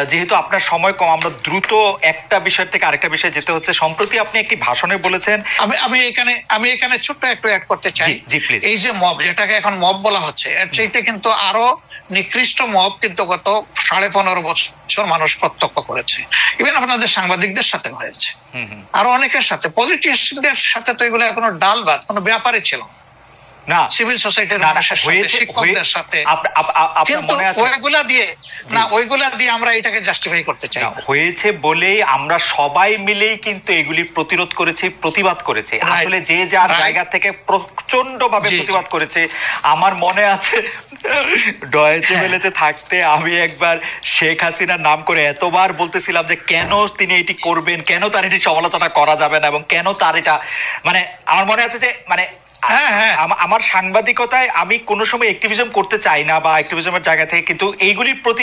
যেহেতু আপনার সময় কম, আমরা দ্রুত একটা বিষয় থেকে আরেকটা বিষয়ে যেতে হচ্ছে। সম্প্রতি আপনি একটি ভাষণে বলেছেন, আমি এখানে ছোট্ট একটু অ্যাড করতে চাই। জি প্লিজ। এই যে মব, যেটাকে এখন মব বলা হচ্ছে, এর চাইতে কিন্তু আরো নিকৃষ্ট মব কিন্তু গত 15.5 বছর মানুষ প্রত্যক্ষ করেছে। ইভেন আপনাদের সাংবাদিকদের সাথে হয়েছে, আরো অনেকের সাথে, পলিটিশিয়ানদের সাথে তো এগুলো কোনো ডাল ভাত, কোনো ব্যাপারই ছিল না। সিভিল সোসাইটির মানুষের সাথে, শিক্ষকদের সাথে, কিন্তু ওইগুলা দিয়ে আমরা এটাকে জাস্টিফাই করতে চাই। হয়েছে বলেই আমরা সবাই মিলেই কিন্তু এগুলি প্রতিরোধ করেছি, প্রতিবাদ করেছি। আসলে যে যার জায়গা থেকে প্রচন্ড ভাবে প্রতিবাদ করেছে। আমার মনে আছে ডয়েচে ভেলেতে থাকতে আমি একবার শেখ হাসিনার নাম করে এতবার বলতেছিলাম যে কেন তিনি এটি করবেন, কেন তার এটি সমালোচনা করা যাবে না, এবং কেন তার এটা, মানে আমার মনে আছে যে মানে আমার সাংবাদিকতায় আমি কোনো সময় অ্যাক্টিভিজম করতে চাই না বা অ্যাক্টিভিজমের জায়গা থেকে, কিন্তু এইগুলির প্রতি